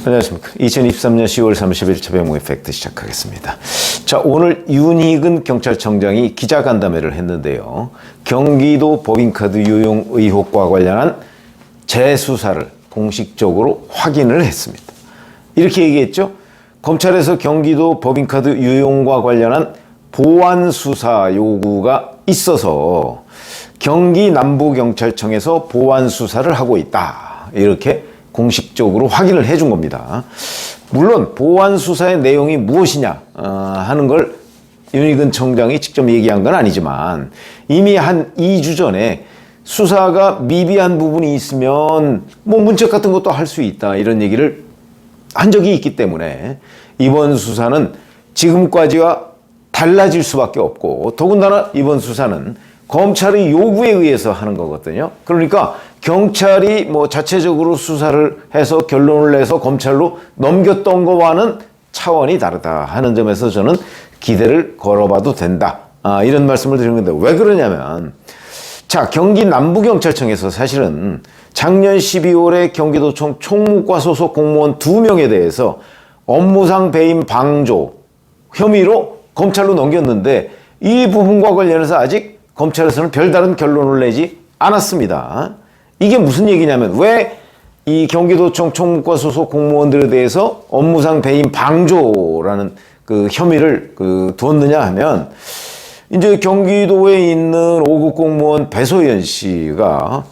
안녕하십니까. 2023년 10월 30일 최병무의 팩트 시작하겠습니다. 자, 오늘 윤희근 경찰청장이 기자간담회를 했는데요. 경기도 법인카드 유용 의혹과 관련한 재수사를 공식적으로 확인을 했습니다. 이렇게 얘기했죠. 검찰에서 경기도 법인카드 유용과 관련한 보완 수사 요구가 있어서 경기 남부경찰청에서 보완 수사를 하고 있다. 이렇게 공식적으로 확인을 해준 겁니다. 물론 보완 수사의 내용이 무엇이냐 하는 걸 윤희근 청장이 직접 얘기한 건 아니지만 이미 한 2주 전에 수사가 미비한 부분이 있으면 뭐 문책 같은 것도 할 수 있다 이런 얘기를 한 적이 있기 때문에 이번 수사는 지금까지와 달라질 수밖에 없고 더군다나 이번 수사는 검찰의 요구에 의해서 하는 거거든요. 그러니까 경찰이 뭐 자체적으로 수사를 해서 결론을 내서 검찰로 넘겼던 거와는 차원이 다르다 하는 점에서 저는 기대를 걸어봐도 된다. 이런 말씀을 드리는 건데 왜 그러냐면 자, 경기 남부경찰청에서 사실은 작년 12월에 경기도청 총무과 소속 공무원 2명에 대해서 업무상 배임 방조 혐의로 검찰로 넘겼는데 이 부분과 관련해서 아직 검찰에서는 별다른 결론을 내지 않았습니다. 이게 무슨 얘기냐면 왜 이 경기도청 총무과 소속 공무원들에 대해서 업무상 배임 방조라는 그 혐의를 두었느냐 하면 이제 경기도에 있는 5급 공무원 배소연 씨가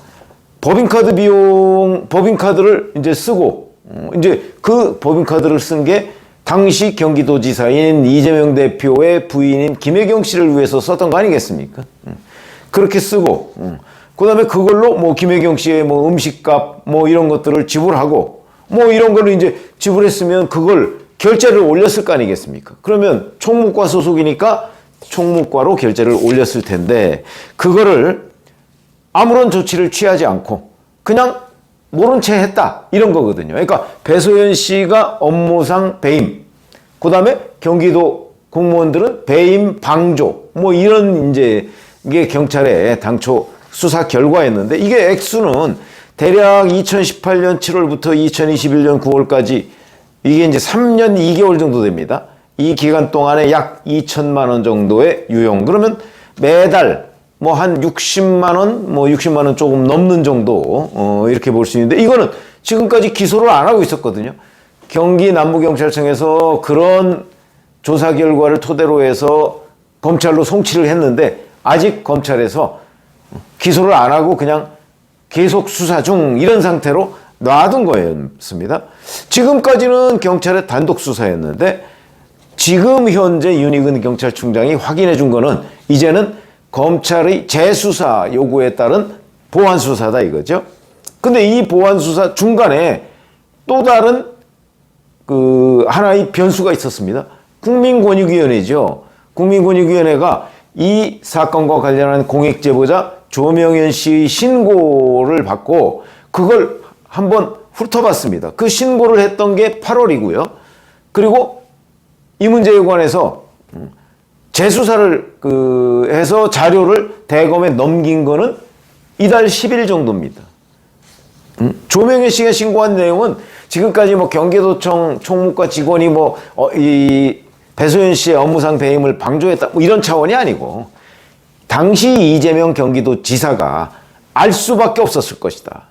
법인카드를 이제 쓰고 이제 그 법인카드를 쓴 게 당시 경기도지사인 이재명 대표의 부인인 김혜경 씨를 위해서 썼던 거 아니겠습니까? 그렇게 쓰고, 그 다음에 그걸로 뭐 김혜경 씨의 뭐 음식값 뭐 이런 것들을 지불하고, 뭐 이런 걸로 이제 지불했으면 그걸 결제를 올렸을 거 아니겠습니까? 그러면 총무과 소속이니까 총무과로 결제를 올렸을 텐데, 그거를 아무런 조치를 취하지 않고 그냥 모른 채 했다. 이런 거거든요. 그러니까 배소연 씨가 업무상 배임, 그 다음에 경기도 공무원들은 배임 방조, 뭐 이런 이제 이게 경찰의 당초 수사 결과였는데 이게 액수는 대략 2018년 7월부터 2021년 9월까지 이게 이제 3년 2개월 정도 됩니다. 이 기간 동안에 약 2천만 원 정도의 유용. 그러면 매달 뭐 한 60만 원, 뭐 60만 원 조금 넘는 정도 이렇게 볼 수 있는데 이거는 지금까지 기소를 안 하고 있었거든요. 경기 남부경찰청에서 그런 조사 결과를 토대로 해서 검찰로 송치를 했는데 아직 검찰에서 기소를 안 하고 그냥 계속 수사 중 이런 상태로 놔둔 거였습니다. 지금까지는 경찰의 단독 수사였는데 지금 현재 윤희근 경찰청장이 확인해 준 거는 이제는 검찰의 재수사 요구에 따른 보완 수사다 이거죠. 근데 이 보완 수사 중간에 또 다른 하나의 변수가 있었습니다. 국민권익위원회죠. 국민권익위원회가 이 사건과 관련한 공익제보자 조명현 씨의 신고를 받고 그걸 한번 훑어봤습니다. 그 신고를 했던 게 8월이고요. 그리고 이 문제에 관해서 재수사를 해서 자료를 대검에 넘긴 거는 이달 10일 정도입니다. 조명현 씨가 신고한 내용은 지금까지 뭐 경기도청 총무과 직원이 이 배소연 씨의 업무상 배임을 방조했다 뭐 이런 차원이 아니고 당시 이재명 경기도지사가 알 수밖에 없었을 것이다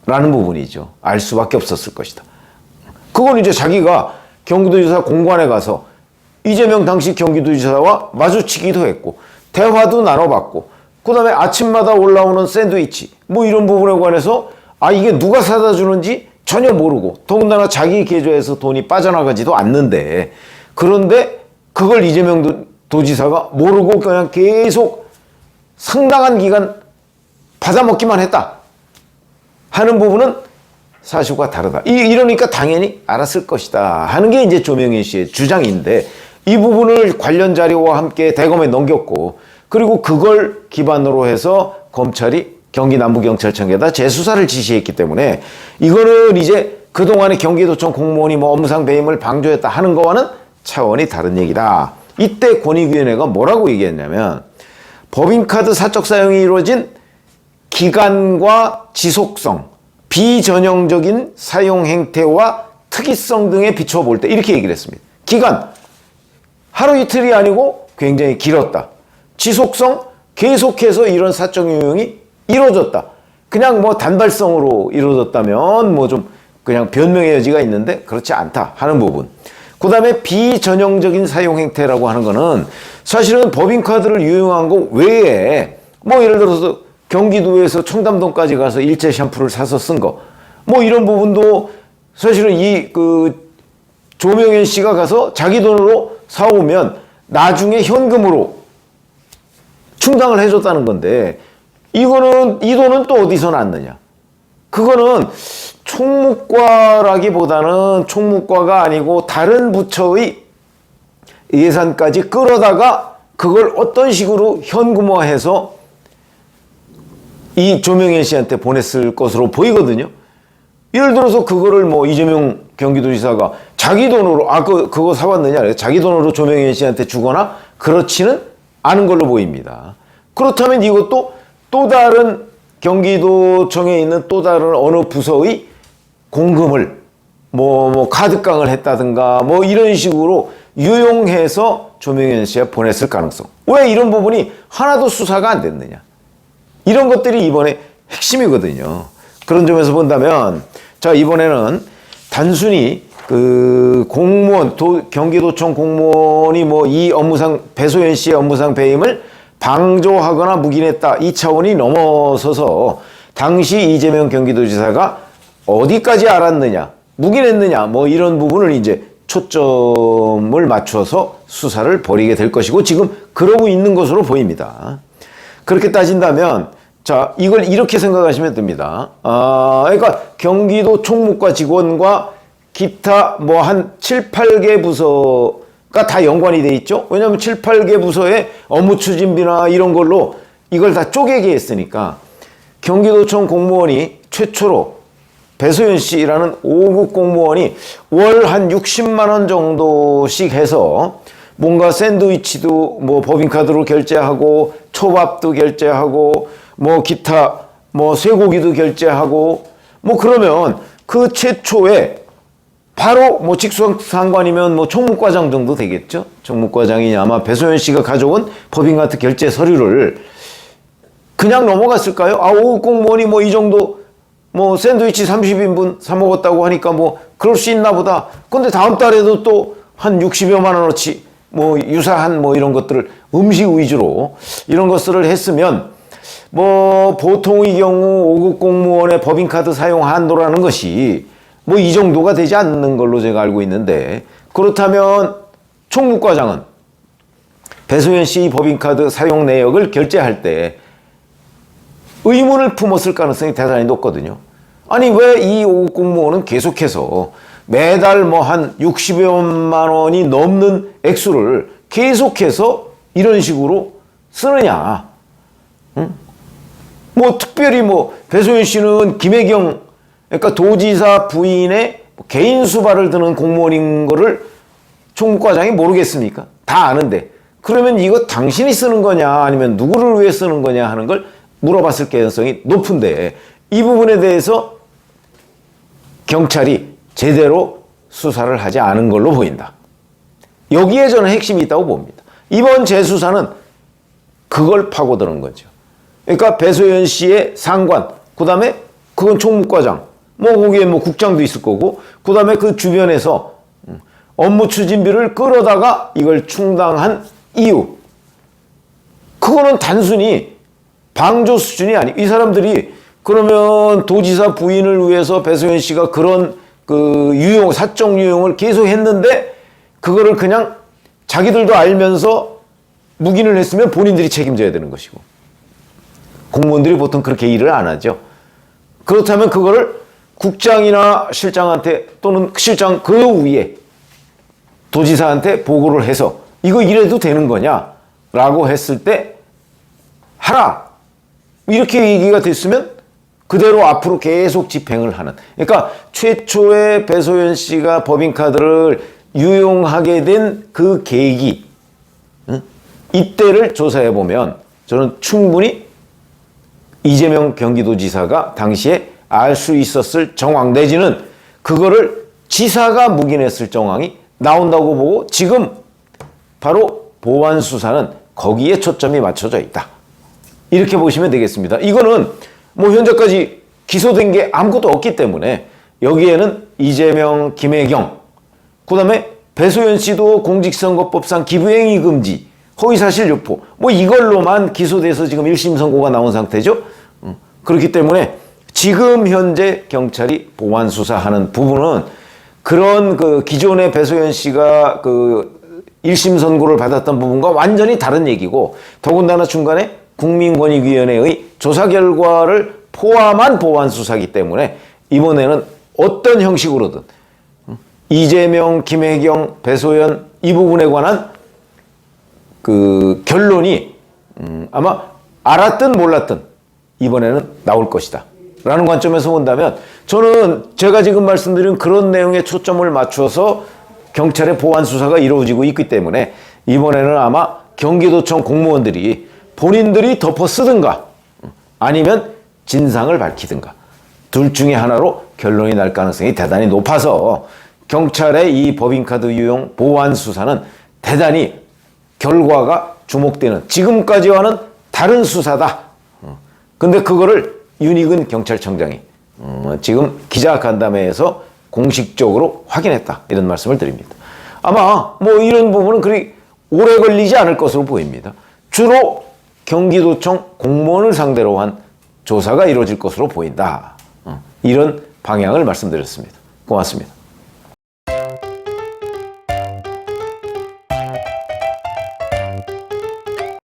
라는 부분이죠. 알 수밖에 없었을 것이다. 그건 이제 자기가 경기도지사 공관에 가서 이재명 당시 경기도지사와 마주치기도 했고 대화도 나눠봤고 그 다음에 아침마다 올라오는 샌드위치 뭐 이런 부분에 관해서 이게 누가 사다 주는지 전혀 모르고 더군다나 자기 계좌에서 돈이 빠져나가지도 않는데 그런데 그걸 이재명 도지사가 모르고 그냥 계속 상당한 기간 받아먹기만 했다 하는 부분은 사실과 다르다. 이러니까 당연히 알았을 것이다 하는 게 이제 조명현 씨의 주장인데 이 부분을 관련 자료와 함께 대검에 넘겼고 그리고 그걸 기반으로 해서 검찰이 경기 남부경찰청에다 재수사를 지시했기 때문에 이거는 이제 그동안의 경기도청 공무원이 뭐 업무상 배임을 방조했다 하는 거와는 차원이 다른 얘기다. 이때 권익위원회가 뭐라고 얘기했냐면 법인카드 사적 사용이 이루어진 기간과 지속성, 비전형적인 사용 행태와 특이성 등에 비춰볼 때 이렇게 얘기를 했습니다. 기간, 하루 이틀이 아니고 굉장히 길었다. 지속성, 계속해서 이런 사적 유용이 이루어졌다. 그냥 뭐 단발성으로 이루어졌다면 뭐 좀 그냥 변명의 여지가 있는데 그렇지 않다 하는 부분. 그 다음에 비전형적인 사용 행태라고 하는 거는 사실은 법인카드를 유용한 거 외에 뭐 예를 들어서 경기도에서 청담동까지 가서 일제 샴푸를 사서 쓴 거, 뭐 이런 부분도 사실은 이 조명현 씨가 가서 자기 돈으로 사오면 나중에 현금으로 충당을 해줬다는 건데, 이 돈은 또 어디서 났느냐? 그거는 총무과라기보다는 총무과가 아니고 다른 부처의 예산까지 끌어다가 그걸 어떤 식으로 현금화해서 이 조명현 씨한테 보냈을 것으로 보이거든요. 예를 들어서 그거를 뭐 이재명 경기도지사가 자기 돈으로 그거 사왔느냐, 자기 돈으로 조명현 씨한테 주거나 그렇지는 않은 걸로 보입니다. 그렇다면 이것도 또 다른 경기도청에 있는 또 다른 어느 부서의 공금을 뭐 카드깡을 했다든가 뭐 이런 식으로 유용해서 조명현 씨에 보냈을 가능성. 왜 이런 부분이 하나도 수사가 안 됐느냐? 이런 것들이 이번에 핵심이거든요. 그런 점에서 본다면, 자, 이번에는 단순히 공무원, 경기도청 공무원이 뭐 이 업무상, 배소연 씨의 업무상 배임을 방조하거나 묵인했다, 이 차원이 넘어서서 당시 이재명 경기도지사가 어디까지 알았느냐, 묵인했느냐, 뭐 이런 부분을 이제 초점을 맞춰서 수사를 벌이게 될 것이고, 지금 그러고 있는 것으로 보입니다. 그렇게 따진다면, 자, 이걸 이렇게 생각하시면 됩니다. 그러니까 경기도 총무과 직원과 기타 뭐 한 7, 8개 부서가 다 연관이 돼 있죠. 왜냐하면 7, 8개 부서의 업무 추진비나 이런 걸로 이걸 다 쪼개게 했으니까 경기도청 공무원이 최초로 배소연 씨라는 5급 공무원이 월 한 60만 원 정도씩 해서 뭔가 샌드위치도 뭐 법인카드로 결제하고 초밥도 결제하고 뭐 기타 뭐 쇠고기도 결제하고 뭐 그러면 그 최초에 바로 뭐 직속상관이면 뭐 총무과장 정도 되겠죠. 총무과장이 아마 배소연 씨가 가져온 법인카드 결제 서류를 그냥 넘어갔을까요? 5급 공무원이 뭐 이 정도 뭐 샌드위치 30인분 사 먹었다고 하니까 뭐 그럴 수 있나 보다. 근데 다음 달에도 또 한 60여만 원어치 뭐 유사한 뭐 이런 것들을 음식 위주로 이런 것들을 했으면 뭐 보통의 경우 5급 공무원의 법인카드 사용 한도라는 것이 뭐 이 정도가 되지 않는 걸로 제가 알고 있는데, 그렇다면 총무과장은 배소연 씨 법인카드 사용 내역을 결제할 때 의문을 품었을 가능성이 대단히 높거든요. 아니 왜 이 5급 공무원은 계속해서 매달 뭐 한 60여만 원이 넘는 액수를 계속해서 이런 식으로 쓰느냐. 응? 뭐 특별히 뭐 배소연 씨는 김혜경, 그러니까 도지사 부인의 개인 수발을 드는 공무원인 거를 총무과장이 모르겠습니까? 다 아는데. 그러면 이거 당신이 쓰는 거냐 아니면 누구를 위해 쓰는 거냐 하는 걸 물어봤을 가능성이 높은데, 이 부분에 대해서 경찰이 제대로 수사를 하지 않은 걸로 보인다. 여기에 저는 핵심이 있다고 봅니다. 이번 재수사는 그걸 파고드는 거죠. 그러니까 배소연 씨의 상관, 그 다음에 그건 총무과장, 뭐 거기에 뭐 국장도 있을 거고, 그 다음에 그 주변에서 업무 추진비를 끌어다가 이걸 충당한 이유, 그거는 단순히 방조 수준이 아니, 이 사람들이 그러면 도지사 부인을 위해서 배소연 씨가 그런 사적 유용을 계속 했는데 그거를 그냥 자기들도 알면서 묵인을 했으면 본인들이 책임져야 되는 것이고, 공무원들이 보통 그렇게 일을 안 하죠. 그렇다면 그거를 국장이나 실장한테 또는 실장 그 위에 도지사한테 보고를 해서 이거 이래도 되는 거냐 라고 했을 때 하라, 이렇게 얘기가 됐으면 그대로 앞으로 계속 집행을 하는, 그러니까 최초에 배소연 씨가 법인카드를 유용하게 된 그 계기, 이때를 조사해 보면 저는 충분히 이재명 경기도지사가 당시에 알 수 있었을 정황, 내지는 그거를 지사가 묵인했을 정황이 나온다고 보고 지금 바로 보완 수사는 거기에 초점이 맞춰져 있다. 이렇게 보시면 되겠습니다. 이거는 뭐 현재까지 기소된 게 아무것도 없기 때문에 여기에는 이재명, 김혜경, 그 다음에 배소연 씨도 공직선거법상 기부행위 금지, 허위사실 유포, 뭐 이걸로만 기소돼서 지금 1심 선고가 나온 상태죠. 그렇기 때문에 지금 현재 경찰이 보완 수사하는 부분은 그런 그 기존의 배소연 씨가 그 1심 선고를 받았던 부분과 완전히 다른 얘기고, 더군다나 중간에 국민권익위원회의 조사 결과를 포함한 보완 수사이기 때문에 이번에는 어떤 형식으로든 이재명, 김혜경, 배소연 이 부분에 관한 그 결론이 아마 알았든 몰랐든 이번에는 나올 것이다 라는 관점에서 본다면, 저는 제가 지금 말씀드린 그런 내용에 초점을 맞춰서 경찰의 보완 수사가 이루어지고 있기 때문에 이번에는 아마 경기도청 공무원들이 본인들이 덮어 쓰든가 아니면 진상을 밝히든가 둘 중에 하나로 결론이 날 가능성이 대단히 높아서 경찰의 이 법인카드 유용 보완 수사는 대단히 결과가 주목되는, 지금까지와는 다른 수사다. 근데 그거를 윤익은 경찰청장이 지금 기자간담회에서 공식적으로 확인했다, 이런 말씀을 드립니다. 아마 뭐 이런 부분은 그리 오래 걸리지 않을 것으로 보입니다. 주로 경기도청 공무원을 상대로 한 조사가 이루어질 것으로 보인다. 이런 방향을 말씀드렸습니다. 고맙습니다.